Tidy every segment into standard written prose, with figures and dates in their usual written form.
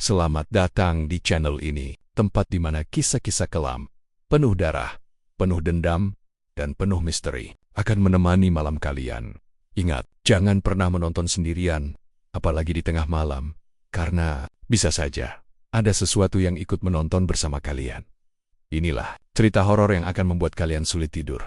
Selamat datang di channel ini, tempat di mana kisah-kisah kelam, penuh darah, penuh dendam, dan penuh misteri akan menemani malam kalian. Ingat, jangan pernah menonton sendirian, apalagi di tengah malam, karena bisa saja ada sesuatu yang ikut menonton bersama kalian. Inilah cerita horor yang akan membuat kalian sulit tidur.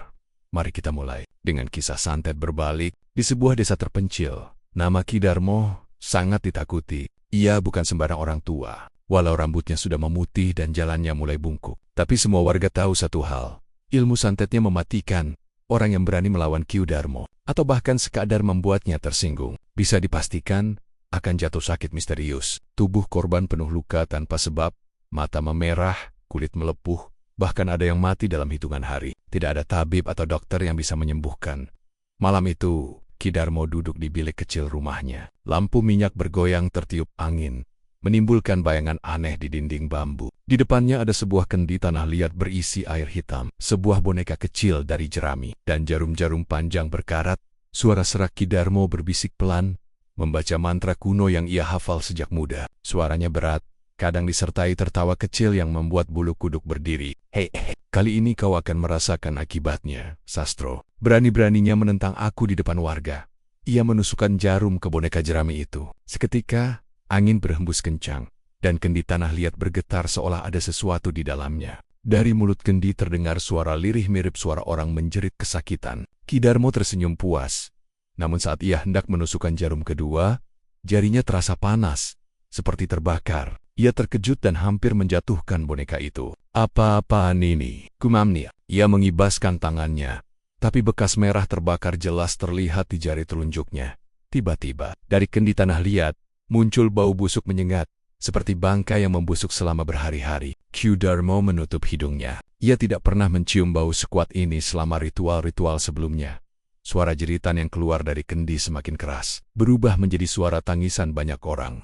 Mari kita mulai dengan kisah santet berbalik di sebuah desa terpencil. Nama Ki Darmo sangat ditakuti. Ia bukan sembarang orang tua, walau rambutnya sudah memutih dan jalannya mulai bungkuk. Tapi semua warga tahu satu hal, ilmu santetnya mematikan. Orang yang berani melawan Ki Darmo, atau bahkan sekadar membuatnya tersinggung, bisa dipastikan akan jatuh sakit misterius. Tubuh korban penuh luka tanpa sebab, mata memerah, kulit melepuh, bahkan ada yang mati dalam hitungan hari. Tidak ada tabib atau dokter yang bisa menyembuhkan. Malam itu, Ki Darmo duduk di bilik kecil rumahnya. Lampu minyak bergoyang tertiup angin, menimbulkan bayangan aneh di dinding bambu. Di depannya ada sebuah kendi tanah liat berisi air hitam, sebuah boneka kecil dari jerami, dan jarum-jarum panjang berkarat. Suara serak Ki Darmo berbisik pelan, membaca mantra kuno yang ia hafal sejak muda. Suaranya berat, kadang disertai tertawa kecil yang membuat bulu kuduk berdiri. Hei, kali ini kau akan merasakan akibatnya, Sastro. Berani-beraninya menentang aku di depan warga. Ia menusukkan jarum ke boneka jerami itu. Seketika, angin berhembus kencang, dan kendi tanah liat bergetar seolah ada sesuatu di dalamnya. Dari mulut kendi terdengar suara lirih mirip suara orang menjerit kesakitan. Ki Darmo tersenyum puas. Namun saat ia hendak menusukkan jarum kedua, jarinya terasa panas, seperti terbakar. Ia terkejut dan hampir menjatuhkan boneka itu. Apa-apaan ini? Gumamnya. Ia mengibaskan tangannya, tapi bekas merah terbakar jelas terlihat di jari telunjuknya. Tiba-tiba, dari kendi tanah liat, muncul bau busuk menyengat, seperti bangkai yang membusuk selama berhari-hari. Ki Darmo menutup hidungnya. Ia tidak pernah mencium bau sekuat ini selama ritual-ritual sebelumnya. Suara jeritan yang keluar dari kendi semakin keras, berubah menjadi suara tangisan banyak orang.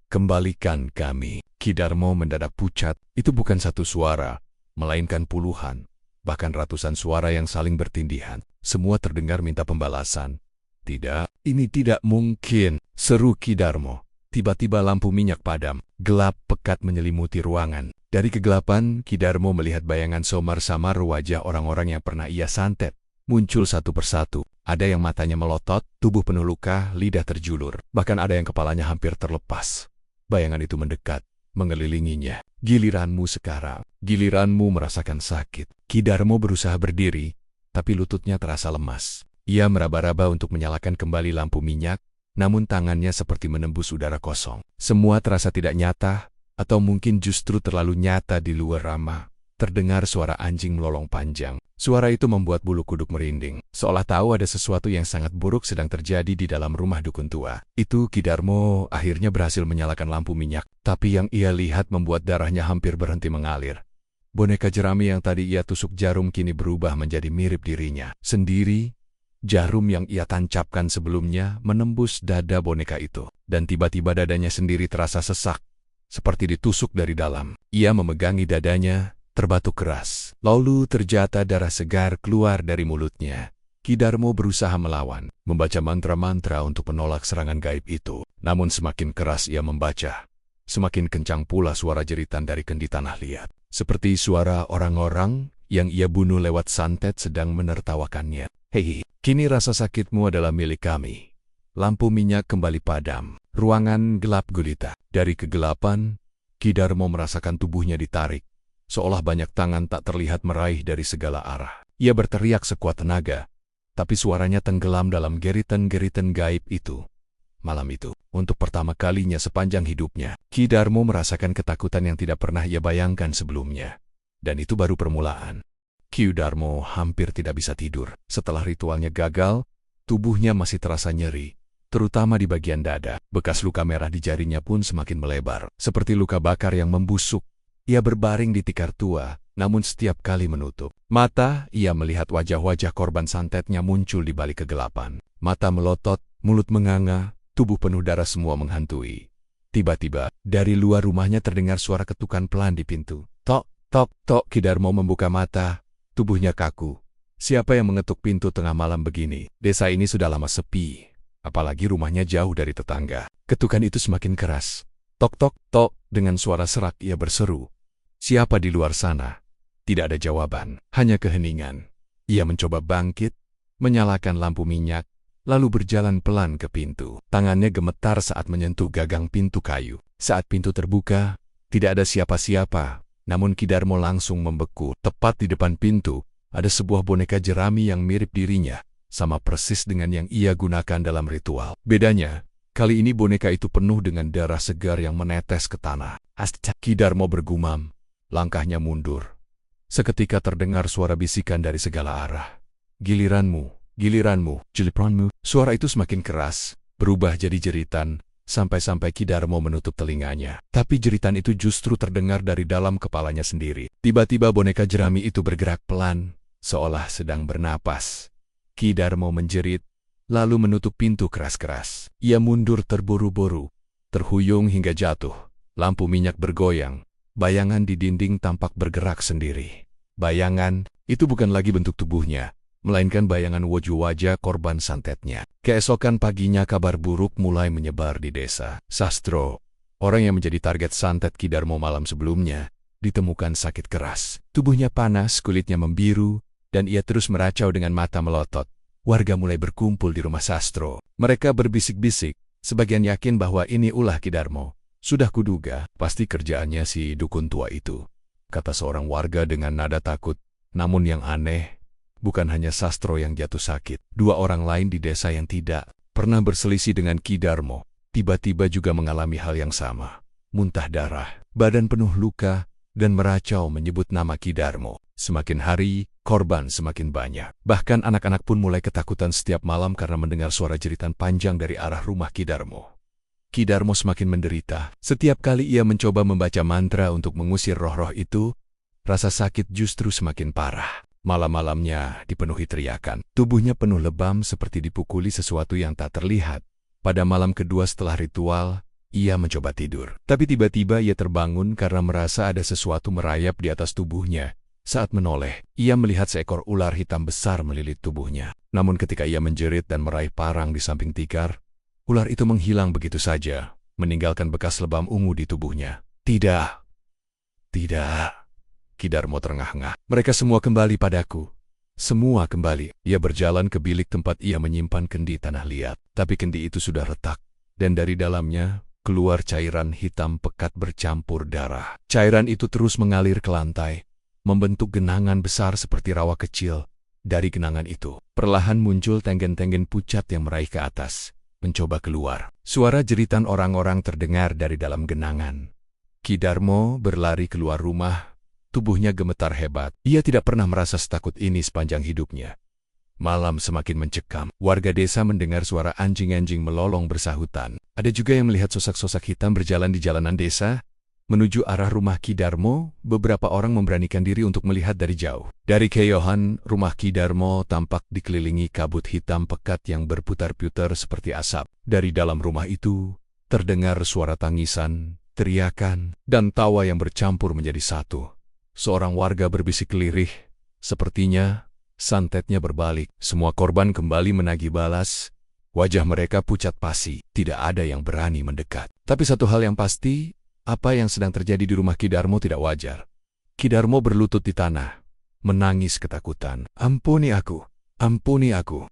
Kembalikan kami. Ki Darmo mendadak pucat. Itu bukan satu suara, melainkan puluhan, bahkan ratusan suara yang saling bertindihan. Semua terdengar minta pembalasan. Tidak, ini tidak mungkin, seru Ki Darmo. Tiba-tiba lampu minyak padam, gelap pekat menyelimuti ruangan. Dari kegelapan, Ki Darmo melihat bayangan samar-samar wajah orang-orang yang pernah ia santet. Muncul satu persatu. Ada yang matanya melotot, tubuh penuh luka, lidah terjulur. Bahkan ada yang kepalanya hampir terlepas. Bayangan itu mendekat, mengelilinginya. Giliranmu sekarang. Giliranmu merasakan sakit. Ki Darmo berusaha berdiri, tapi lututnya terasa lemas. Ia meraba-raba untuk menyalakan kembali lampu minyak, namun tangannya seperti menembus udara kosong. Semua terasa tidak nyata, atau mungkin justru terlalu nyata di luar rama. Terdengar suara anjing melolong panjang. Suara itu membuat bulu kuduk merinding, seolah tahu ada sesuatu yang sangat buruk sedang terjadi di dalam rumah dukun tua. Itu Ki Darmo akhirnya berhasil menyalakan lampu minyak, tapi yang ia lihat membuat darahnya hampir berhenti mengalir. Boneka jerami yang tadi ia tusuk jarum kini berubah menjadi mirip dirinya sendiri. Jarum yang ia tancapkan sebelumnya menembus dada boneka itu, dan tiba-tiba dadanya sendiri terasa sesak, seperti ditusuk dari dalam. Ia memegangi dadanya, terbatuk keras. Lalu terjata darah segar keluar dari mulutnya. Ki Darmo berusaha melawan, membaca mantra-mantra untuk menolak serangan gaib itu. Namun semakin keras ia membaca, semakin kencang pula suara jeritan dari kendi tanah liat. Seperti suara orang-orang yang ia bunuh lewat santet sedang menertawakannya. Hei, kini rasa sakitmu adalah milik kami. Lampu minyak kembali padam. Ruangan gelap gulita. Dari kegelapan, Ki Darmo merasakan tubuhnya ditarik, seolah banyak tangan tak terlihat meraih dari segala arah. Ia berteriak sekuat tenaga, tapi suaranya tenggelam dalam geritan-geritan gaib itu. Malam itu, untuk pertama kalinya sepanjang hidupnya, Ki Darmo merasakan ketakutan yang tidak pernah ia bayangkan sebelumnya. Dan itu baru permulaan. Ki Darmo hampir tidak bisa tidur. Setelah ritualnya gagal, tubuhnya masih terasa nyeri, terutama di bagian dada. Bekas luka merah di jarinya pun semakin melebar, seperti luka bakar yang membusuk. Ia berbaring di tikar tua, namun setiap kali menutup mata, ia melihat wajah-wajah korban santetnya muncul di balik kegelapan. Mata melotot, mulut menganga, tubuh penuh darah semua menghantui. Tiba-tiba, dari luar rumahnya terdengar suara ketukan pelan di pintu. Tok, tok, tok. Ki Darmo membuka mata, tubuhnya kaku. Siapa yang mengetuk pintu tengah malam begini? Desa ini sudah lama sepi, apalagi rumahnya jauh dari tetangga. Ketukan itu semakin keras. Tok, tok, tok. Dengan suara serak ia berseru, "Siapa di luar sana?" Tidak ada jawaban, hanya keheningan. Ia mencoba bangkit, menyalakan lampu minyak, lalu berjalan pelan ke pintu. Tangannya gemetar saat menyentuh gagang pintu kayu. Saat pintu terbuka, tidak ada siapa-siapa, namun Ki Darmo langsung membeku. Tepat di depan pintu, ada sebuah boneka jerami yang mirip dirinya, sama persis dengan yang ia gunakan dalam ritual. Bedanya, kali ini boneka itu penuh dengan darah segar yang menetes ke tanah. Ki Darmo bergumam, langkahnya mundur. Seketika terdengar suara bisikan dari segala arah. "Giliranmu, giliranmu, jilipranmu." Suara itu semakin keras, berubah jadi jeritan, sampai-sampai Ki Darmo menutup telinganya. Tapi jeritan itu justru terdengar dari dalam kepalanya sendiri. Tiba-tiba boneka jerami itu bergerak pelan, seolah sedang bernapas. Ki Darmo menjerit, lalu menutup pintu keras-keras. Ia mundur terburu-buru, terhuyung hingga jatuh. Lampu minyak bergoyang. Bayangan di dinding tampak bergerak sendiri. Bayangan itu bukan lagi bentuk tubuhnya, melainkan bayangan wajah korban santetnya. Keesokan paginya kabar buruk mulai menyebar di desa. Sastro, orang yang menjadi target santet Ki Darmo malam sebelumnya, ditemukan sakit keras. Tubuhnya panas, kulitnya membiru, dan ia terus meracau dengan mata melotot. Warga mulai berkumpul di rumah Sastro. Mereka berbisik-bisik, sebagian yakin bahwa ini ulah Ki Darmo. "Sudah kuduga, pasti kerjaannya si dukun tua itu," kata seorang warga dengan nada takut. Namun yang aneh, bukan hanya Sastro yang jatuh sakit. Dua orang lain di desa yang tidak pernah berselisih dengan Ki Darmo, tiba-tiba juga mengalami hal yang sama. Muntah darah, badan penuh luka, dan meracau menyebut nama Ki Darmo. Semakin hari, korban semakin banyak. Bahkan anak-anak pun mulai ketakutan setiap malam karena mendengar suara jeritan panjang dari arah rumah Ki Darmo. Ki Darmo semakin menderita. Setiap kali ia mencoba membaca mantra untuk mengusir roh-roh itu, rasa sakit justru semakin parah. Malam-malamnya dipenuhi teriakan. Tubuhnya penuh lebam seperti dipukuli sesuatu yang tak terlihat. Pada malam kedua setelah ritual, ia mencoba tidur. Tapi tiba-tiba ia terbangun karena merasa ada sesuatu merayap di atas tubuhnya. Saat menoleh, ia melihat seekor ular hitam besar melilit tubuhnya. Namun ketika ia menjerit dan meraih parang di samping tikar, ular itu menghilang begitu saja, meninggalkan bekas lebam ungu di tubuhnya. Tidak. Ki Darmo terengah-engah. "Mereka semua kembali padaku. Semua kembali." Ia berjalan ke bilik tempat ia menyimpan kendi tanah liat. Tapi kendi itu sudah retak, dan dari dalamnya keluar cairan hitam pekat bercampur darah. Cairan itu terus mengalir ke lantai, membentuk genangan besar seperti rawa kecil. Dari genangan itu, perlahan muncul tenggen-tenggen pucat yang meraih ke atas, mencoba keluar. Suara jeritan orang-orang terdengar dari dalam genangan. Ki Darmo berlari keluar rumah, tubuhnya gemetar hebat. Ia tidak pernah merasa setakut ini sepanjang hidupnya. Malam semakin mencekam. Warga desa mendengar suara anjing-anjing melolong bersahutan. Ada juga yang melihat sosok-sosok hitam berjalan di jalanan desa. Menuju arah rumah Ki Darmo, beberapa orang memberanikan diri untuk melihat dari jauh. Dari kejauhan, rumah Ki Darmo tampak dikelilingi kabut hitam pekat yang berputar-putar seperti asap. Dari dalam rumah itu, terdengar suara tangisan, teriakan, dan tawa yang bercampur menjadi satu. Seorang warga berbisik lirih, sepertinya santetnya berbalik. Semua korban kembali menagih balas. Wajah mereka pucat pasi, tidak ada yang berani mendekat. Tapi satu hal yang pasti, apa yang sedang terjadi di rumah Ki Darmo tidak wajar. Ki Darmo berlutut di tanah, menangis ketakutan. Ampuni aku.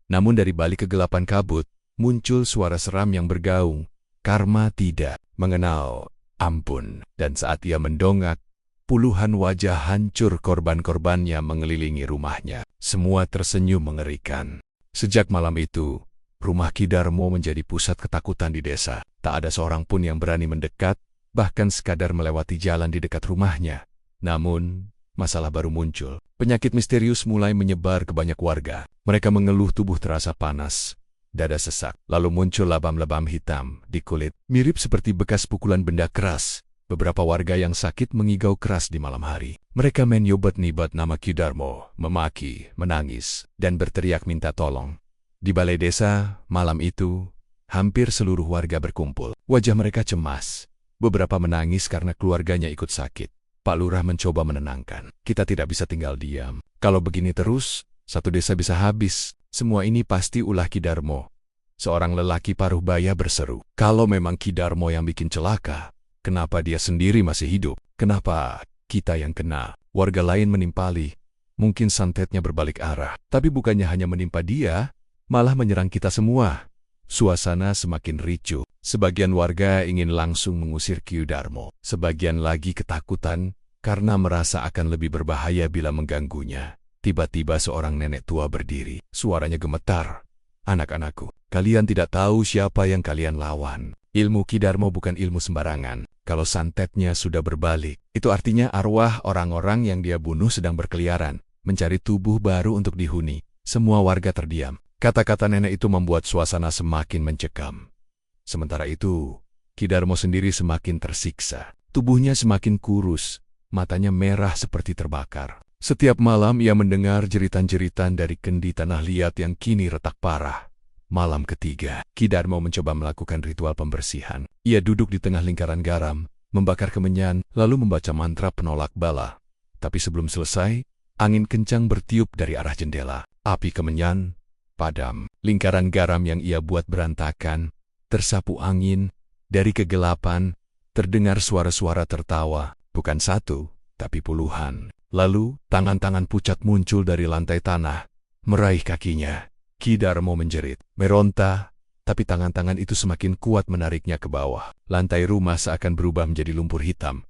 Namun dari balik kegelapan kabut, muncul suara seram yang bergaung. Karma tidak mengenal ampun. Dan saat ia mendongak, puluhan wajah hancur korban-korbannya mengelilingi rumahnya. Semua tersenyum mengerikan. Sejak malam itu, rumah Ki Darmo menjadi pusat ketakutan di desa. Tak ada seorang pun yang berani mendekat, bahkan sekadar melewati jalan di dekat rumahnya. Namun, masalah baru muncul. Penyakit misterius mulai menyebar ke banyak warga. Mereka mengeluh tubuh terasa panas, dada sesak, lalu muncul lebam-lebam hitam di kulit, mirip seperti bekas pukulan benda keras. Beberapa warga yang sakit mengigau keras di malam hari. Mereka menyobat-nibat nama Ki Darmo, memaki, menangis, dan berteriak minta tolong. Di balai desa, malam itu, hampir seluruh warga berkumpul. Wajah mereka cemas. Beberapa menangis karena keluarganya ikut sakit. Pak Lurah mencoba menenangkan. "Kita tidak bisa tinggal diam. Kalau begini terus, satu desa bisa habis. Semua ini pasti ulah Ki Darmo." Seorang lelaki paruh baya berseru. "Kalau memang Ki Darmo yang bikin celaka, Kenapa dia sendiri masih hidup? Kenapa kita yang kena? Warga lain menimpali. Mungkin santetnya berbalik arah. Tapi bukannya hanya menimpa dia, malah menyerang kita semua. Suasana semakin ricuh. Sebagian warga ingin langsung mengusir Ki Darmo. Sebagian lagi ketakutan karena merasa akan lebih berbahaya bila mengganggunya. Tiba-tiba seorang nenek tua berdiri. Suaranya gemetar. Anak-anakku, kalian tidak tahu siapa yang kalian lawan. Ilmu Ki Darmo bukan ilmu sembarangan. Kalau santetnya sudah berbalik, itu artinya arwah orang-orang yang dia bunuh sedang berkeliaran, mencari tubuh baru untuk dihuni. Semua warga terdiam. Kata-kata nenek itu membuat suasana semakin mencekam. Sementara itu, Ki Darmo sendiri semakin tersiksa. Tubuhnya semakin kurus, matanya merah seperti terbakar. Setiap malam ia mendengar jeritan-jeritan dari kendi tanah liat yang kini retak parah. Malam ketiga, Ki Darmo mencoba melakukan ritual pembersihan. Ia duduk di tengah lingkaran garam, membakar kemenyan, lalu membaca mantra penolak bala. Tapi sebelum selesai, angin kencang bertiup dari arah jendela. Api kemenyan padam. Lingkaran garam yang ia buat berantakan, tersapu angin. Dari kegelapan, terdengar suara-suara tertawa. Bukan satu, tapi puluhan. Lalu, tangan-tangan pucat muncul dari lantai tanah, meraih kakinya. Ki Darmo menjerit, meronta, tapi tangan-tangan itu semakin kuat menariknya ke bawah. Lantai rumah seakan berubah menjadi lumpur hitam.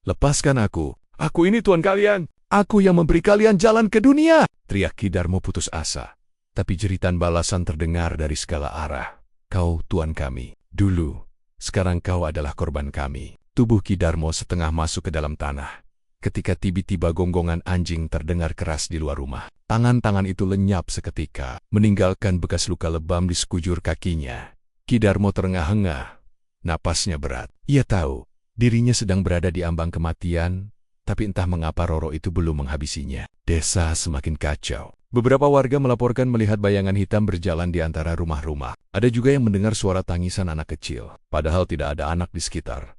Lepaskan aku ini tuan kalian. Aku yang memberi kalian jalan ke dunia, teriak Ki Darmo putus asa. Tapi jeritan balasan terdengar dari segala arah. Kau tuan kami, dulu, sekarang kau adalah korban kami. Tubuh Ki Darmo setengah masuk ke dalam tanah. Ketika tiba-tiba gonggongan anjing terdengar keras di luar rumah. Tangan-tangan itu lenyap seketika, meninggalkan bekas luka lebam di sekujur kakinya. Ki Darmo terengah-engah, napasnya berat. Ia tahu, dirinya sedang berada di ambang kematian, tapi entah mengapa Roro itu belum menghabisinya. Desa semakin kacau. Beberapa warga melaporkan melihat bayangan hitam berjalan di antara rumah-rumah. Ada juga yang mendengar suara tangisan anak kecil, padahal tidak ada anak di sekitar.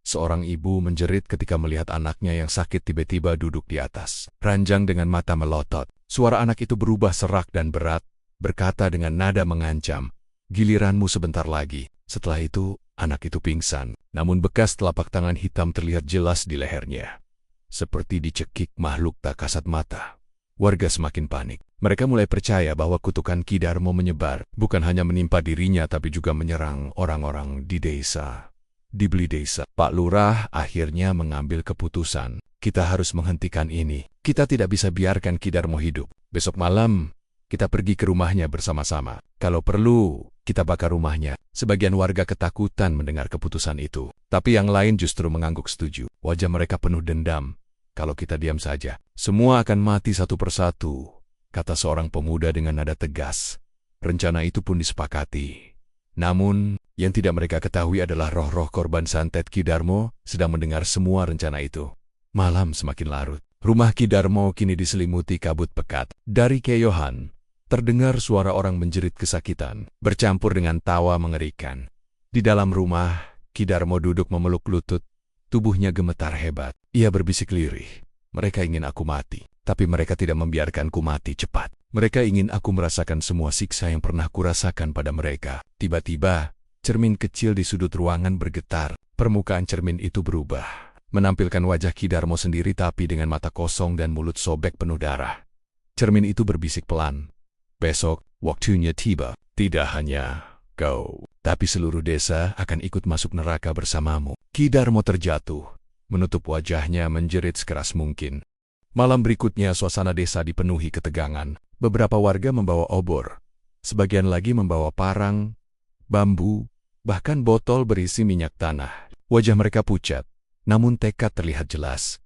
Seorang ibu menjerit ketika melihat anaknya yang sakit tiba-tiba duduk di atas ranjang dengan mata melotot. Suara anak itu berubah serak dan berat, berkata dengan nada mengancam, "Giliranmu sebentar lagi." Setelah itu, anak itu pingsan, namun bekas telapak tangan hitam terlihat jelas di lehernya. Seperti dicekik makhluk tak kasat mata. Warga semakin panik. Mereka mulai percaya bahwa kutukan Ki Darmo menyebar, bukan hanya menimpa dirinya tapi juga menyerang orang-orang di desa. Di Beli Desa, Pak Lurah akhirnya mengambil keputusan. Kita harus menghentikan ini. Kita tidak bisa biarkan Ki Darmo hidup. Besok malam, kita pergi ke rumahnya bersama-sama. Kalau perlu, kita bakar rumahnya. Sebagian warga ketakutan mendengar keputusan itu. Tapi yang lain justru mengangguk setuju. Wajah mereka penuh dendam. Kalau kita diam saja, semua akan mati satu persatu, kata seorang pemuda dengan nada tegas. Rencana itu pun disepakati. Namun, yang tidak mereka ketahui adalah roh-roh korban santet Ki Darmo sedang mendengar semua rencana itu. Malam semakin larut. Rumah Ki Darmo kini diselimuti kabut pekat. Dari keyohan, terdengar suara orang menjerit kesakitan, bercampur dengan tawa mengerikan. Di dalam rumah, Ki Darmo duduk memeluk lutut. Tubuhnya gemetar hebat. Ia berbisik lirih. Mereka ingin aku mati, tapi mereka tidak membiarkanku mati cepat. Mereka ingin aku merasakan semua siksa yang pernah kurasakan pada mereka. Tiba-tiba, cermin kecil di sudut ruangan bergetar. Permukaan cermin itu berubah, menampilkan wajah Ki Darmo sendiri tapi dengan mata kosong dan mulut sobek penuh darah. Cermin itu berbisik pelan. Besok, waktunya tiba. Tidak hanya kau, tapi seluruh desa akan ikut masuk neraka bersamamu. Ki Darmo terjatuh, menutup wajahnya menjerit sekeras mungkin. Malam berikutnya suasana desa dipenuhi ketegangan. Beberapa warga membawa obor, sebagian lagi membawa parang, bambu, bahkan botol berisi minyak tanah. Wajah mereka pucat, namun tekad terlihat jelas.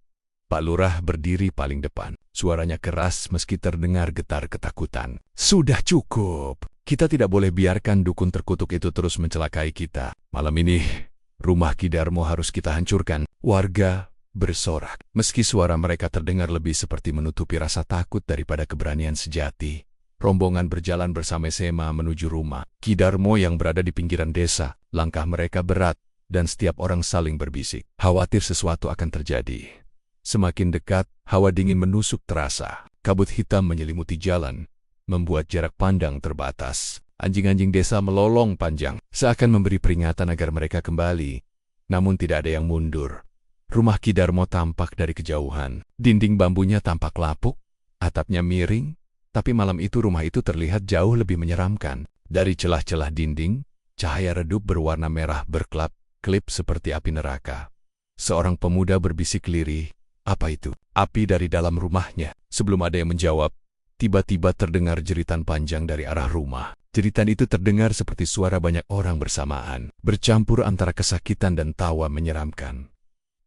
Pak Lurah berdiri paling depan. Suaranya keras meski terdengar getar ketakutan. Sudah cukup. Kita tidak boleh biarkan dukun terkutuk itu terus mencelakai kita. Malam ini, rumah Ki Darmo harus kita hancurkan. Warga bersorak. Meski suara mereka terdengar lebih seperti menutupi rasa takut daripada keberanian sejati. Rombongan berjalan bersama-sama menuju rumah Ki Darmo yang berada di pinggiran desa. Langkah mereka berat, dan setiap orang saling berbisik. Khawatir sesuatu akan terjadi. Semakin dekat, hawa dingin menusuk terasa. Kabut hitam menyelimuti jalan, membuat jarak pandang terbatas. Anjing-anjing desa melolong panjang, seakan memberi peringatan agar mereka kembali. namun tidak ada yang mundur. Rumah Ki Darmo tampak dari kejauhan. Dinding bambunya tampak lapuk, atapnya miring, tapi malam itu rumah itu terlihat jauh lebih menyeramkan. Dari celah-celah dinding, cahaya redup berwarna merah berkelap-kelip seperti api neraka. Seorang pemuda berbisik lirih, "Apa itu?" "Api dari dalam rumahnya." Sebelum ada yang menjawab, tiba-tiba terdengar jeritan panjang dari arah rumah. Jeritan itu terdengar seperti suara banyak orang bersamaan, bercampur antara kesakitan dan tawa menyeramkan.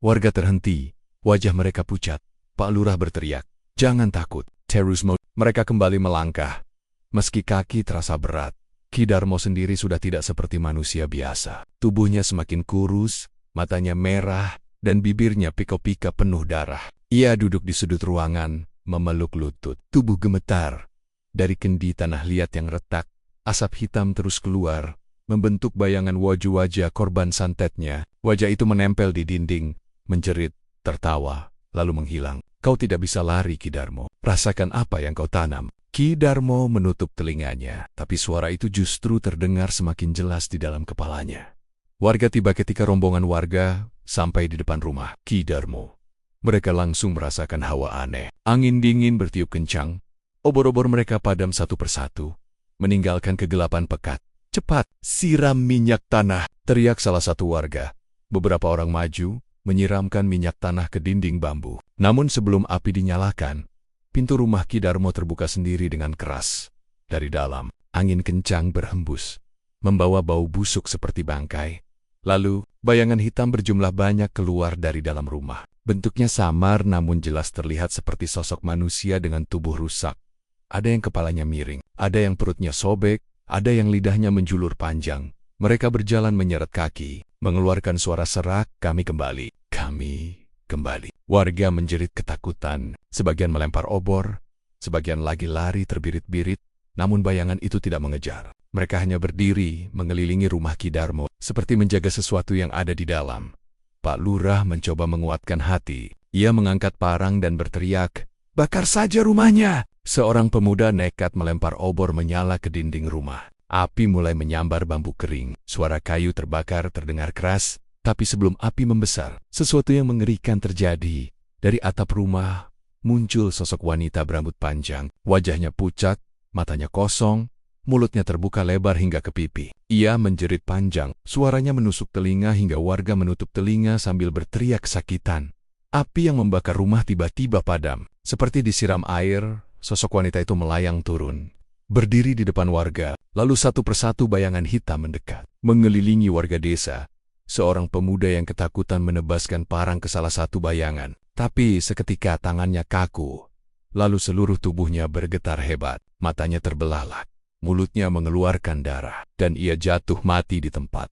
Warga terhenti, wajah mereka pucat. Pak Lurah berteriak, "Jangan takut, Terusmo." Mereka kembali melangkah. Meski kaki terasa berat, Ki Darmo sendiri sudah tidak seperti manusia biasa. Tubuhnya semakin kurus, matanya merah, dan bibirnya pika-pika penuh darah. Ia duduk di sudut ruangan, memeluk lutut. Tubuh gemetar. Dari kendi tanah liat yang retak, asap hitam terus keluar, membentuk bayangan wajah-wajah korban santetnya. Wajah itu menempel di dinding, menjerit, tertawa, lalu menghilang. "Kau tidak bisa lari, Ki Darmo. Rasakan apa yang kau tanam." Ki Darmo menutup telinganya, tapi suara itu justru terdengar semakin jelas di dalam kepalanya. Warga tiba ketika rombongan warga sampai di depan rumah Ki Darmo. Mereka langsung merasakan hawa aneh. Angin dingin bertiup kencang. Obor-obor mereka padam satu persatu, meninggalkan kegelapan pekat. "Cepat, siram minyak tanah!" teriak salah satu warga. Beberapa orang maju, menyiramkan minyak tanah ke dinding bambu. Namun sebelum api dinyalakan, pintu rumah Ki Darmo terbuka sendiri dengan keras. Dari dalam, angin kencang berhembus, membawa bau busuk seperti bangkai. Lalu, bayangan hitam berjumlah banyak keluar dari dalam rumah. Bentuknya samar namun jelas terlihat seperti sosok manusia dengan tubuh rusak. Ada yang kepalanya miring, ada yang perutnya sobek, ada yang lidahnya menjulur panjang. Mereka berjalan menyeret kaki, mengeluarkan suara serak, "Kami kembali, kami kembali." Warga menjerit ketakutan, sebagian melempar obor, sebagian lagi lari terbirit-birit, namun bayangan itu tidak mengejar. Mereka hanya berdiri mengelilingi rumah Ki Darmo, seperti menjaga sesuatu yang ada di dalam. Pak Lurah mencoba menguatkan hati. Ia mengangkat parang dan berteriak, "Bakar saja rumahnya!" Seorang pemuda nekat melempar obor menyala ke dinding rumah. Api mulai menyambar bambu kering. Suara kayu terbakar terdengar keras, tapi sebelum api membesar, sesuatu yang mengerikan terjadi. Dari atap rumah, muncul sosok wanita berambut panjang. Wajahnya pucat, matanya kosong, mulutnya terbuka lebar hingga ke pipi. Ia menjerit panjang, suaranya menusuk telinga hingga warga menutup telinga sambil berteriak kesakitan. Api yang membakar rumah tiba-tiba padam. Seperti disiram air, sosok wanita itu melayang turun. Berdiri di depan warga, lalu satu persatu bayangan hitam mendekat. Mengelilingi warga desa, seorang pemuda yang ketakutan menebaskan parang ke salah satu bayangan. Tapi seketika tangannya kaku, lalu seluruh tubuhnya bergetar hebat. Matanya terbelalak, mulutnya mengeluarkan darah, dan ia jatuh mati di tempat.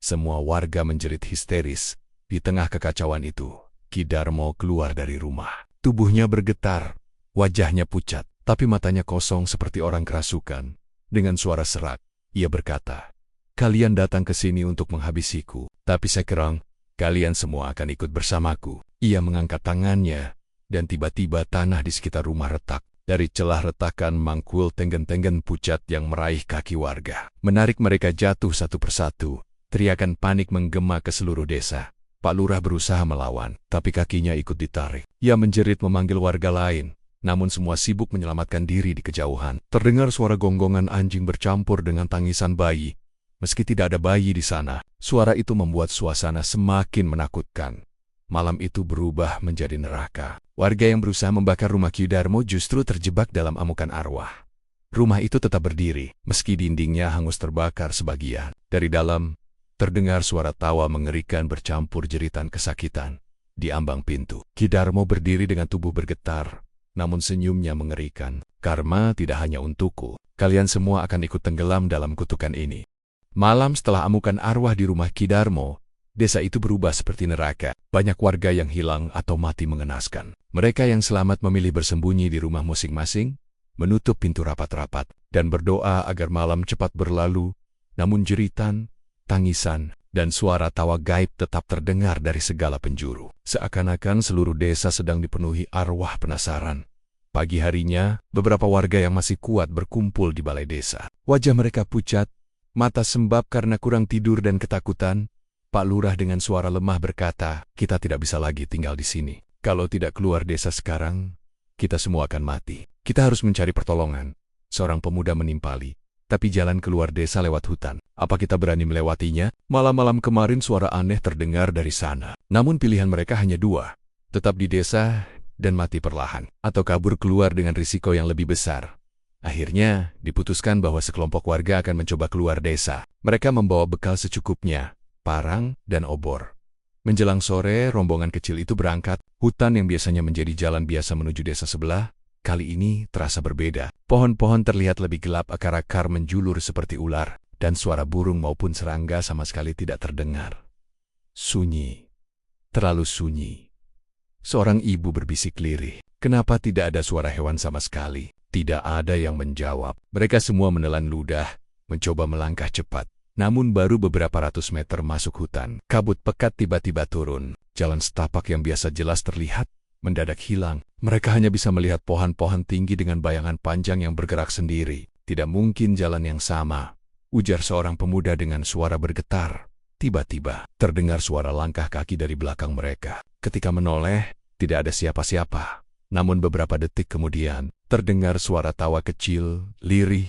Semua warga menjerit histeris. Di tengah kekacauan itu, Ki Darmo keluar dari rumah. Tubuhnya bergetar, wajahnya pucat, tapi matanya kosong seperti orang kerasukan. Dengan suara serak, ia berkata, "Kalian datang ke sini untuk menghabisiku, tapi sekarang kalian semua akan ikut bersamaku." Ia mengangkat tangannya, dan tiba-tiba tanah di sekitar rumah retak. Dari celah retakan mangkul tenggen-tenggen pucat yang meraih kaki warga, menarik mereka jatuh satu persatu. Teriakan panik menggema ke seluruh desa. Pak Lurah berusaha melawan, tapi kakinya ikut ditarik. Ia menjerit memanggil warga lain, namun semua sibuk menyelamatkan diri di kejauhan. Terdengar suara gonggongan anjing bercampur dengan tangisan bayi. Meski tidak ada bayi di sana, suara itu membuat suasana semakin menakutkan. Malam itu berubah menjadi neraka. Warga yang berusaha membakar rumah Ki Darmo justru terjebak dalam amukan arwah. Rumah itu tetap berdiri, meski dindingnya hangus terbakar sebagian. Dari dalam, terdengar suara tawa mengerikan bercampur jeritan kesakitan. Di ambang pintu, Ki Darmo berdiri dengan tubuh bergetar, namun senyumnya mengerikan. "Karma tidak hanya untukku, kalian semua akan ikut tenggelam dalam kutukan ini." Malam setelah amukan arwah di rumah Ki Darmo, desa itu berubah seperti neraka. Banyak warga yang hilang atau mati mengenaskan. Mereka yang selamat memilih bersembunyi di rumah masing-masing, menutup pintu rapat-rapat, dan berdoa agar malam cepat berlalu. Namun jeritan, tangisan, dan suara tawa gaib tetap terdengar dari segala penjuru. Seakan-akan seluruh desa sedang dipenuhi arwah penasaran. Pagi harinya, beberapa warga yang masih kuat berkumpul di balai desa. Wajah mereka pucat, mata sembab karena kurang tidur dan ketakutan. Pak Lurah dengan suara lemah berkata, "Kita tidak bisa lagi tinggal di sini. Kalau tidak keluar desa sekarang, kita semua akan mati. Kita harus mencari pertolongan." Seorang pemuda menimpali, "Tapi jalan keluar desa lewat hutan. Apa kita berani melewatinya?" Malam-malam kemarin suara aneh terdengar dari sana. Namun pilihan mereka hanya dua. Tetap di desa dan mati perlahan, atau kabur keluar dengan risiko yang lebih besar. Akhirnya, diputuskan bahwa sekelompok warga akan mencoba keluar desa. Mereka membawa bekal secukupnya, parang dan obor. Menjelang sore, rombongan kecil itu berangkat. Hutan yang biasanya menjadi jalan biasa menuju desa sebelah, kali ini terasa berbeda. Pohon-pohon terlihat lebih gelap, akar-akar menjulur seperti ular, dan suara burung maupun serangga sama sekali tidak terdengar. Sunyi. Terlalu sunyi. Seorang ibu berbisik lirih. Kenapa tidak ada suara hewan sama sekali? Tidak ada yang menjawab. Mereka semua menelan ludah, mencoba melangkah cepat. Namun baru beberapa ratus meter masuk hutan, kabut pekat tiba-tiba turun. Jalan setapak yang biasa jelas terlihat, mendadak hilang. Mereka hanya bisa melihat pohon-pohon tinggi dengan bayangan panjang yang bergerak sendiri. Tidak mungkin jalan yang sama, ujar seorang pemuda dengan suara bergetar. Tiba-tiba, terdengar suara langkah kaki dari belakang mereka. Ketika menoleh, tidak ada siapa-siapa. Namun beberapa detik kemudian, terdengar suara tawa kecil, lirih,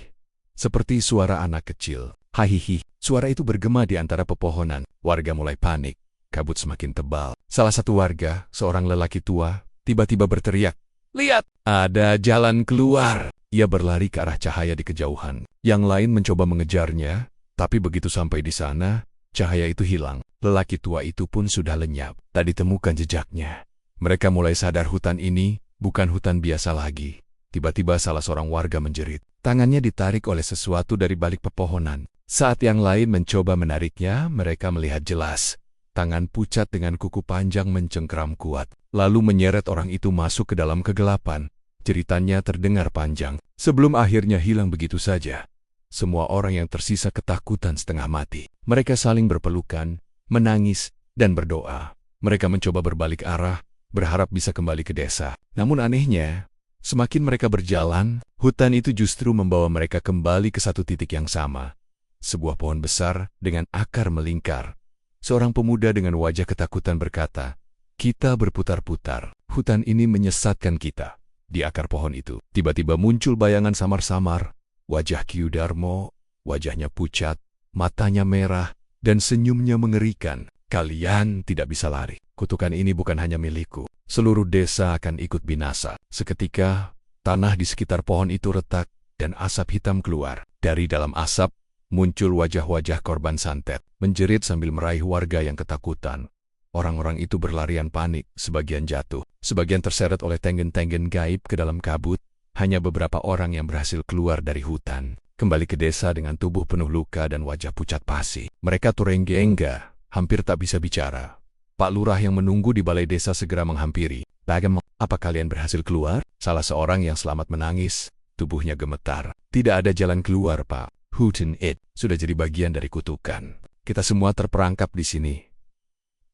seperti suara anak kecil. Hahihi, suara itu bergema di antara pepohonan. Warga mulai panik. Kabut semakin tebal. Salah satu warga, seorang lelaki tua, tiba-tiba berteriak, "Lihat, ada jalan keluar!" Ia berlari ke arah cahaya di kejauhan. Yang lain mencoba mengejarnya, tapi begitu sampai di sana, cahaya itu hilang. Lelaki tua itu pun sudah lenyap. Tak ditemukan jejaknya. Mereka mulai sadar hutan ini bukan hutan biasa lagi. Tiba-tiba salah seorang warga menjerit. Tangannya ditarik oleh sesuatu dari balik pepohonan. Saat yang lain mencoba menariknya, mereka melihat jelas. Tangan pucat dengan kuku panjang mencengkeram kuat, lalu menyeret orang itu masuk ke dalam kegelapan. Jeritannya terdengar panjang, sebelum akhirnya hilang begitu saja. Semua orang yang tersisa ketakutan setengah mati. Mereka saling berpelukan, menangis, dan berdoa. Mereka mencoba berbalik arah, berharap bisa kembali ke desa. Namun anehnya, semakin mereka berjalan, hutan itu justru membawa mereka kembali ke satu titik yang sama. Sebuah pohon besar dengan akar melingkar. Seorang pemuda dengan wajah ketakutan berkata, "Kita berputar-putar. Hutan ini menyesatkan kita." Di akar pohon itu, tiba-tiba muncul bayangan samar-samar. Wajah Ki Darmo, wajahnya pucat, matanya merah, dan senyumnya mengerikan. "Kalian tidak bisa lari. Kutukan ini bukan hanya milikku. Seluruh desa akan ikut binasa." Seketika, tanah di sekitar pohon itu retak, dan asap hitam keluar. Dari dalam asap, muncul wajah-wajah korban santet, menjerit sambil meraih warga yang ketakutan. Orang-orang itu berlarian panik, sebagian jatuh, sebagian terseret oleh tenggen-tenggen gaib ke dalam kabut. Hanya beberapa orang yang berhasil keluar dari hutan, kembali ke desa dengan tubuh penuh luka dan wajah pucat pasi. Mereka turengge-engga, hampir tak bisa bicara. Pak Lurah yang menunggu di balai desa segera menghampiri. "Bagaimana? Apa kalian berhasil keluar?" Salah seorang yang selamat menangis, tubuhnya gemetar. "Tidak ada jalan keluar, Pak. Hutan itu sudah jadi bagian dari kutukan. Kita semua terperangkap di sini."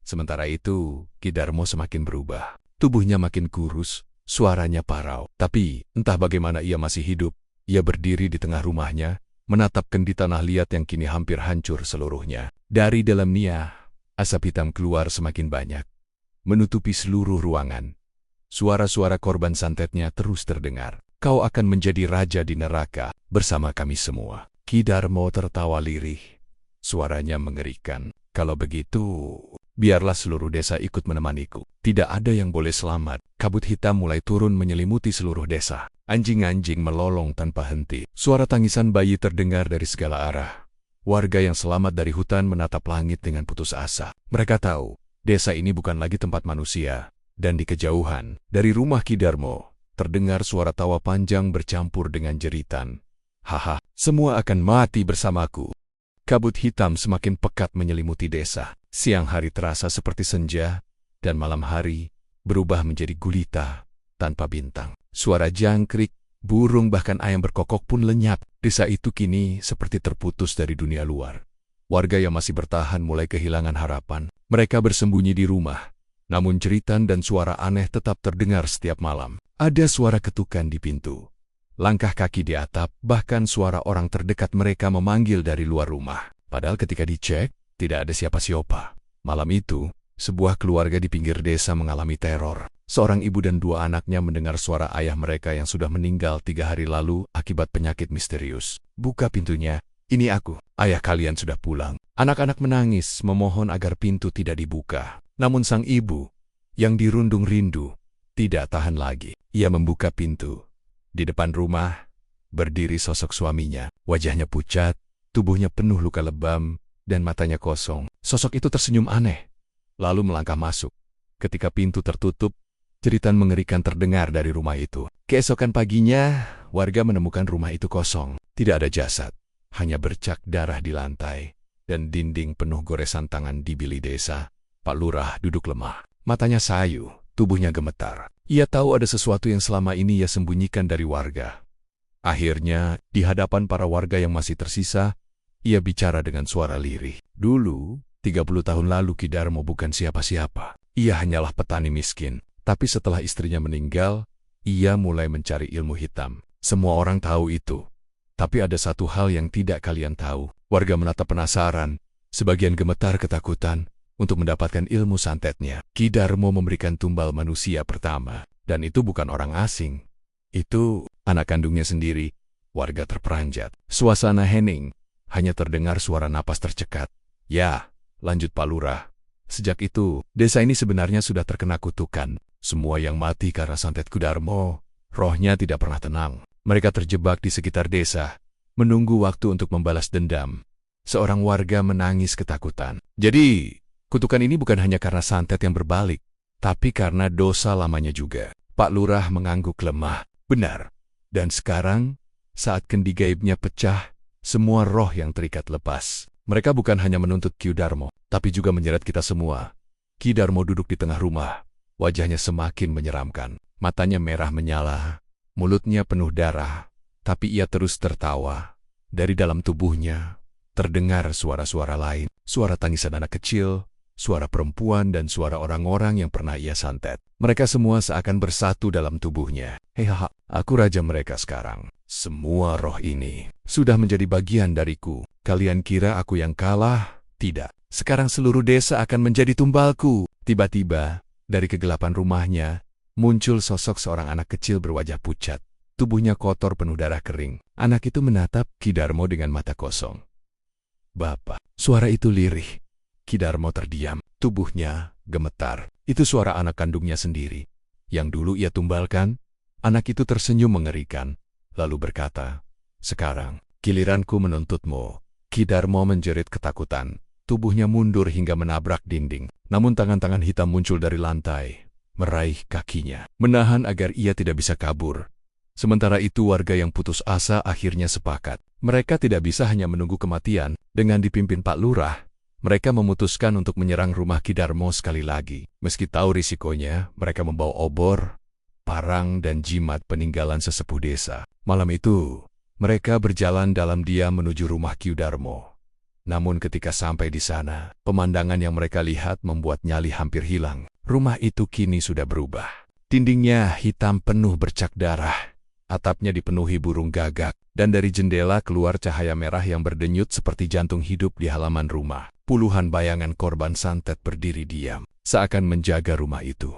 Sementara itu, Ki Darmo semakin berubah. Tubuhnya makin kurus, suaranya parau. Tapi, entah bagaimana ia masih hidup. Ia berdiri di tengah rumahnya, menatap kendi tanah liat yang kini hampir hancur seluruhnya. Dari dalamnya, asap hitam keluar semakin banyak, menutupi seluruh ruangan. Suara-suara korban santetnya terus terdengar. "Kau akan menjadi raja di neraka bersama kami semua." Ki Darmo tertawa lirih. Suaranya mengerikan. "Kalau begitu, biarlah seluruh desa ikut menemaniku. Tidak ada yang boleh selamat." Kabut hitam mulai turun menyelimuti seluruh desa. Anjing-anjing melolong tanpa henti. Suara tangisan bayi terdengar dari segala arah. Warga yang selamat dari hutan menatap langit dengan putus asa. Mereka tahu, desa ini bukan lagi tempat manusia. Dan di kejauhan, dari rumah Ki Darmo, terdengar suara tawa panjang bercampur dengan jeritan. "Haha, semua akan mati bersamaku." Kabut hitam semakin pekat menyelimuti desa. Siang hari terasa seperti senja, dan malam hari berubah menjadi gulita tanpa bintang. Suara jangkrik, burung bahkan ayam berkokok pun lenyap. Desa itu kini seperti terputus dari dunia luar. Warga yang masih bertahan mulai kehilangan harapan. Mereka bersembunyi di rumah. Namun jeritan dan suara aneh tetap terdengar setiap malam. Ada suara ketukan di pintu, langkah kaki di atap, bahkan suara orang terdekat mereka memanggil dari luar rumah. Padahal ketika dicek, tidak ada siapa-siapa. Malam itu, sebuah keluarga di pinggir desa mengalami teror. Seorang ibu dan dua anaknya mendengar suara ayah mereka yang sudah meninggal 3 hari lalu akibat penyakit misterius. "Buka pintunya, ini aku. Ayah kalian sudah pulang." Anak-anak menangis memohon agar pintu tidak dibuka. Namun sang ibu, yang dirundung rindu, tidak tahan lagi. Ia membuka pintu. Di depan rumah, berdiri sosok suaminya. Wajahnya pucat, tubuhnya penuh luka lebam, dan matanya kosong. Sosok itu tersenyum aneh, lalu melangkah masuk. Ketika pintu tertutup, jeritan mengerikan terdengar dari rumah itu. Keesokan paginya, warga menemukan rumah itu kosong. Tidak ada jasad, hanya bercak darah di lantai, dan dinding penuh goresan tangan di bilik desa. Pak Lurah duduk lemah. Matanya sayu, tubuhnya gemetar. Ia tahu ada sesuatu yang selama ini ia sembunyikan dari warga. Akhirnya, di hadapan para warga yang masih tersisa, ia bicara dengan suara lirih. Dulu, 30 tahun lalu Ki Darmo bukan siapa-siapa. Ia hanyalah petani miskin. Tapi setelah istrinya meninggal, ia mulai mencari ilmu hitam. Semua orang tahu itu. Tapi ada satu hal yang tidak kalian tahu. Warga menatap penasaran, sebagian gemetar ketakutan untuk mendapatkan ilmu santetnya. Ki Darmo memberikan tumbal manusia pertama. Dan itu bukan orang asing. Itu anak kandungnya sendiri. Warga terperanjat. Suasana hening. Hanya terdengar suara napas tercekat. "Ya," lanjut Pak Lurah. "Sejak itu, desa ini sebenarnya sudah terkena kutukan. Semua yang mati karena santet Ki Darmo, rohnya tidak pernah tenang. Mereka terjebak di sekitar desa, menunggu waktu untuk membalas dendam." Seorang warga menangis ketakutan. "Jadi, kutukan ini bukan hanya karena santet yang berbalik, tapi karena dosa lamanya juga." Pak Lurah mengangguk lemah. "Benar. Dan sekarang, saat kendi gaibnya pecah, semua roh yang terikat lepas. Mereka bukan hanya menuntut Ki Darmo, tapi juga menyeret kita semua." Ki Darmo duduk di tengah rumah. Wajahnya semakin menyeramkan. Matanya merah menyala, mulutnya penuh darah, tapi ia terus tertawa. Dari dalam tubuhnya, terdengar suara-suara lain. Suara tangisan anak kecil, suara perempuan, dan suara orang-orang yang pernah ia santet. Mereka semua seakan bersatu dalam tubuhnya. "Hehaha, aku raja mereka sekarang. Semua roh ini sudah menjadi bagian dariku. Kalian kira aku yang kalah? Tidak. Sekarang seluruh desa akan menjadi tumbalku." Tiba-tiba, dari kegelapan rumahnya, muncul sosok seorang anak kecil berwajah pucat. Tubuhnya kotor penuh darah kering. Anak itu menatap Ki Darmo dengan mata kosong. "Bapak." Suara itu lirih. Ki Darmo terdiam. Tubuhnya gemetar. Itu suara anak kandungnya sendiri. Yang dulu ia tumbalkan. Anak itu tersenyum mengerikan, lalu berkata, "Sekarang, giliranku menuntutmu." Ki Darmo menjerit ketakutan. Tubuhnya mundur hingga menabrak dinding. Namun tangan-tangan hitam muncul dari lantai, meraih kakinya, menahan agar ia tidak bisa kabur. Sementara itu warga yang putus asa akhirnya sepakat. Mereka tidak bisa hanya menunggu kematian. Dengan dipimpin Pak Lurah, mereka memutuskan untuk menyerang rumah Ki Darmo sekali lagi. Meski tahu risikonya, mereka membawa obor, parang, dan jimat peninggalan sesepuh desa. Malam itu, mereka berjalan dalam diam menuju rumah Ki Darmo. Namun ketika sampai di sana, pemandangan yang mereka lihat membuat nyali hampir hilang. Rumah itu kini sudah berubah. Dindingnya hitam penuh bercak darah. Atapnya dipenuhi burung gagak, dan dari jendela keluar cahaya merah yang berdenyut seperti jantung hidup di halaman rumah. Puluhan bayangan korban santet berdiri diam, seakan menjaga rumah itu.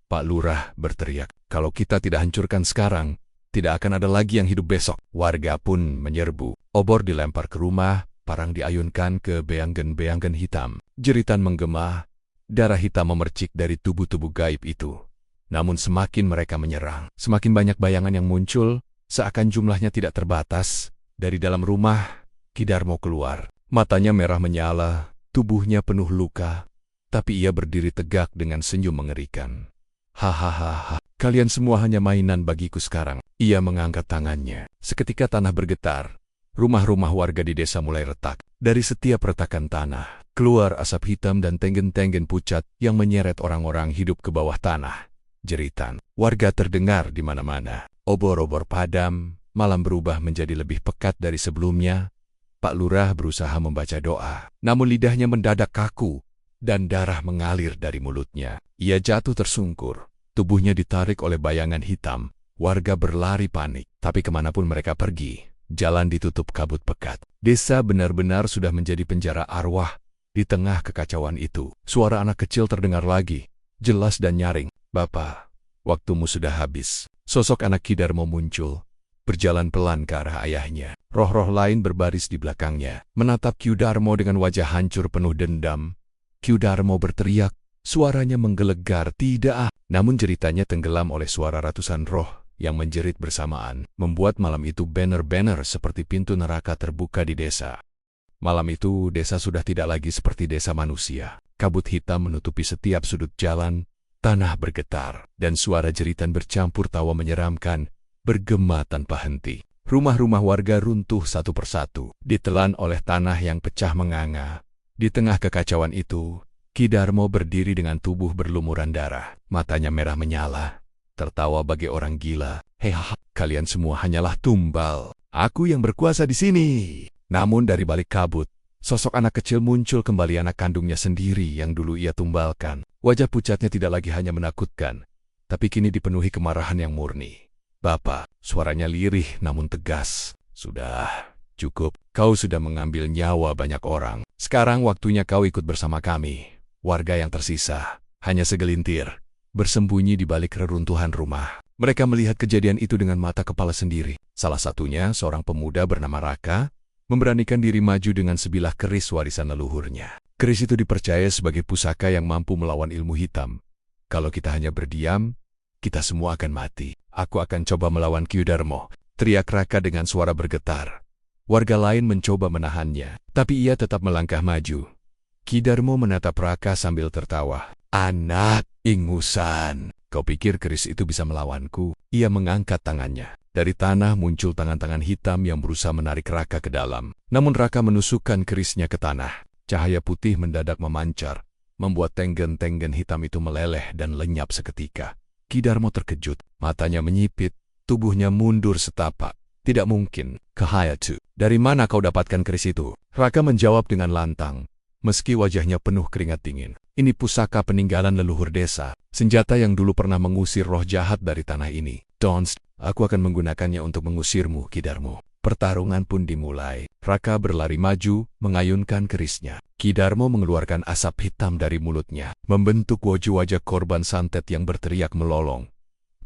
Pak Lurah berteriak, "Kalau kita tidak hancurkan sekarang, tidak akan ada lagi yang hidup besok." Warga pun menyerbu. Obor dilempar ke rumah, parang diayunkan ke beanggen-beanggen hitam. Jeritan menggema, darah hitam memercik dari tubuh-tubuh gaib itu. Namun semakin mereka menyerang, semakin banyak bayangan yang muncul, seakan jumlahnya tidak terbatas. Dari dalam rumah, Ki Darmo keluar. Matanya merah menyala, tubuhnya penuh luka, tapi ia berdiri tegak dengan senyum mengerikan. "Hahaha, kalian semua hanya mainan bagiku sekarang." Ia mengangkat tangannya. Seketika tanah bergetar. Rumah-rumah warga di desa mulai retak. Dari setiap retakan tanah, keluar asap hitam dan tenggen-tenggen pucat yang menyeret orang-orang hidup ke bawah tanah. Jeritan warga terdengar di mana-mana. Obor-obor padam, malam berubah menjadi lebih pekat dari sebelumnya. Pak Lurah berusaha membaca doa, namun lidahnya mendadak kaku, dan darah mengalir dari mulutnya. Ia jatuh tersungkur, tubuhnya ditarik oleh bayangan hitam. Warga berlari panik, tapi kemanapun mereka pergi, jalan ditutup kabut pekat. Desa benar-benar sudah menjadi penjara arwah. Di tengah kekacauan itu, suara anak kecil terdengar lagi, jelas dan nyaring. "Bapak, waktumu sudah habis." Sosok anak Ki Darmo muncul, berjalan pelan ke arah ayahnya. Roh-roh lain berbaris di belakangnya, menatap Ki Darmo dengan wajah hancur penuh dendam. Ki Darmo berteriak, suaranya menggelegar, "Tidak!" Namun ceritanya tenggelam oleh suara ratusan roh yang menjerit bersamaan, membuat malam itu banner-banner seperti pintu neraka terbuka di desa. Malam itu, desa sudah tidak lagi seperti desa manusia. Kabut hitam menutupi setiap sudut jalan, tanah bergetar, dan suara jeritan bercampur tawa menyeramkan, bergema tanpa henti. Rumah-rumah warga runtuh satu persatu, ditelan oleh tanah yang pecah menganga. Di tengah kekacauan itu, Ki Darmo berdiri dengan tubuh berlumuran darah, matanya merah menyala, tertawa bagai orang gila. "Hehaha, kalian semua hanyalah tumbal. Aku yang berkuasa di sini." Namun dari balik kabut, sosok anak kecil muncul kembali, anak kandungnya sendiri yang dulu ia tumbalkan. Wajah pucatnya tidak lagi hanya menakutkan, tapi kini dipenuhi kemarahan yang murni. "Bapak," suaranya lirih namun tegas. "Sudah, cukup. Kau sudah mengambil nyawa banyak orang. Sekarang waktunya kau ikut bersama kami." Warga yang tersisa, hanya segelintir, bersembunyi di balik reruntuhan rumah. Mereka melihat kejadian itu dengan mata kepala sendiri. Salah satunya seorang pemuda bernama Raka, memberanikan diri maju dengan sebilah keris warisan leluhurnya. Keris itu dipercaya sebagai pusaka yang mampu melawan ilmu hitam. "Kalau kita hanya berdiam, kita semua akan mati. Aku akan coba melawan Ki Darmo," teriak Raka dengan suara bergetar. Warga lain mencoba menahannya, tapi ia tetap melangkah maju. Ki Darmo menatap Raka sambil tertawa. "Anak ingusan, kau pikir keris itu bisa melawanku?" Ia mengangkat tangannya. Dari tanah muncul tangan-tangan hitam yang berusaha menarik Raka ke dalam. Namun Raka menusukkan kerisnya ke tanah. Cahaya putih mendadak memancar, membuat tenggen-tenggen hitam itu meleleh dan lenyap seketika. Ki Darmo terkejut, matanya menyipit, tubuhnya mundur setapak. "Tidak mungkin, Kahayatu. Dari mana kau dapatkan keris itu?" Raka menjawab dengan lantang, meski wajahnya penuh keringat dingin. "Ini pusaka peninggalan leluhur desa, senjata yang dulu pernah mengusir roh jahat dari tanah ini. Dons, aku akan menggunakannya untuk mengusirmu, Ki Darmo." Pertarungan pun dimulai. Raka berlari maju, mengayunkan kerisnya. Ki Darmo mengeluarkan asap hitam dari mulutnya, membentuk wajah-wajah korban santet yang berteriak melolong.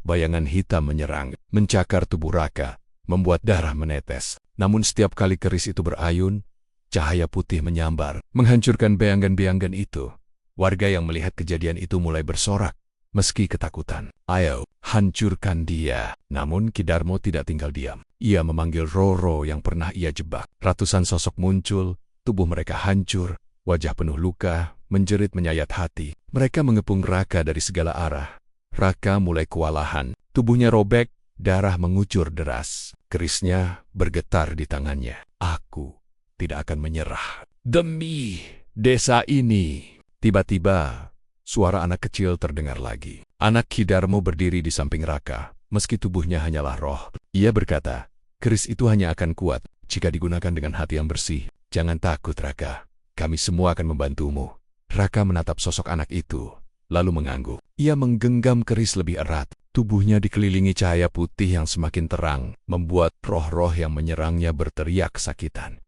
Bayangan hitam menyerang, mencakar tubuh Raka, membuat darah menetes. Namun setiap kali keris itu berayun, cahaya putih menyambar, menghancurkan bayangan-bayangan itu. Warga yang melihat kejadian itu mulai bersorak, meski ketakutan. "Ayo, hancurkan dia." Namun Ki Darmo tidak tinggal diam. Ia memanggil roh-roh yang pernah ia jebak. Ratusan sosok muncul, tubuh mereka hancur, wajah penuh luka, menjerit menyayat hati. Mereka mengepung Raka dari segala arah. Raka mulai kewalahan, tubuhnya robek, darah mengucur deras. Kerisnya bergetar di tangannya. "Aku tidak akan menyerah demi desa ini." Tiba-tiba, suara anak kecil terdengar lagi. Anak Ki Darmo berdiri di samping Raka, meski tubuhnya hanyalah roh. Ia berkata, "Keris itu hanya akan kuat jika digunakan dengan hati yang bersih. Jangan takut, Raka. Kami semua akan membantumu." Raka menatap sosok anak itu, lalu mengangguk. Ia menggenggam keris lebih erat. Tubuhnya dikelilingi cahaya putih yang semakin terang, membuat roh-roh yang menyerangnya berteriak kesakitan.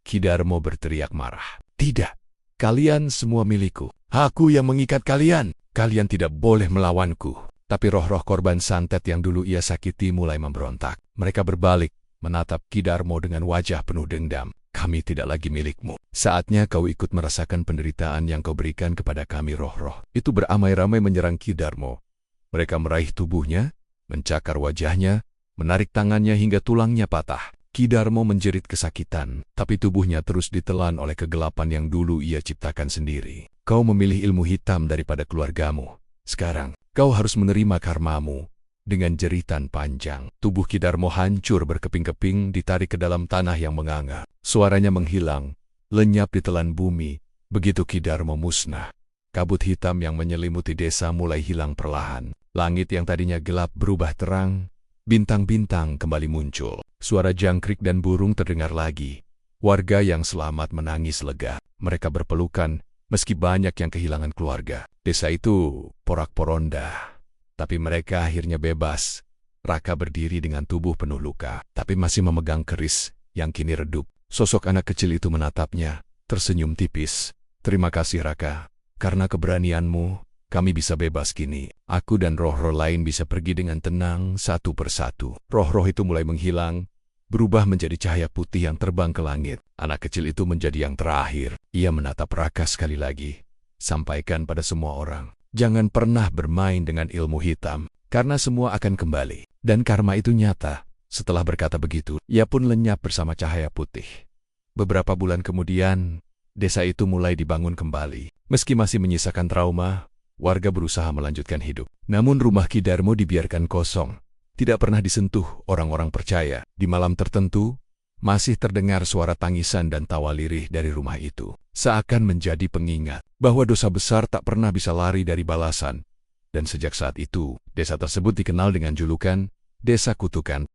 Ki Darmo berteriak marah. "Tidak, kalian semua milikku. Aku yang mengikat kalian. Kalian tidak boleh melawanku." Tapi roh-roh korban santet yang dulu ia sakiti mulai memberontak. Mereka berbalik, menatap Ki Darmo dengan wajah penuh dendam. "Kami tidak lagi milikmu. Saatnya kau ikut merasakan penderitaan yang kau berikan kepada kami." Roh-roh itu beramai-ramai menyerang Ki Darmo. Mereka meraih tubuhnya, mencakar wajahnya, menarik tangannya hingga tulangnya patah. Ki Darmo menjerit kesakitan, tapi tubuhnya terus ditelan oleh kegelapan yang dulu ia ciptakan sendiri. "Kau memilih ilmu hitam daripada keluargamu. Sekarang, kau harus menerima karmamu." Dengan jeritan panjang, tubuh Ki Darmo hancur berkeping-keping ditarik ke dalam tanah yang menganga. Suaranya menghilang, lenyap di telan bumi. Begitu Ki Darmo musnah, kabut hitam yang menyelimuti desa mulai hilang perlahan. Langit yang tadinya gelap berubah terang, bintang-bintang kembali muncul. Suara jangkrik dan burung terdengar lagi. Warga yang selamat menangis lega. Mereka berpelukan, meski banyak yang kehilangan keluarga. Desa itu porak-poranda, tapi mereka akhirnya bebas. Raka berdiri dengan tubuh penuh luka, tapi masih memegang keris yang kini redup. Sosok anak kecil itu menatapnya, tersenyum tipis. Terima kasih Raka, karena keberanianmu, kami bisa bebas kini. Aku dan roh-roh lain bisa pergi dengan tenang satu persatu. Roh-roh itu mulai menghilang, berubah menjadi cahaya putih yang terbang ke langit. Anak kecil itu menjadi yang terakhir. Ia menatap Raka sekali lagi. Sampaikan pada semua orang, jangan pernah bermain dengan ilmu hitam, karena semua akan kembali. Dan karma itu nyata. Setelah berkata begitu, ia pun lenyap bersama cahaya putih. Beberapa bulan kemudian, desa itu mulai dibangun kembali. Meski masih menyisakan trauma, warga berusaha melanjutkan hidup. Namun rumah Ki Darmo dibiarkan kosong. Tidak pernah disentuh. Orang-orang percaya, di malam tertentu, masih terdengar suara tangisan dan tawa lirih dari rumah itu. Seakan menjadi pengingat bahwa dosa besar tak pernah bisa lari dari balasan. Dan sejak saat itu, desa tersebut dikenal dengan julukan Desa Kutukan.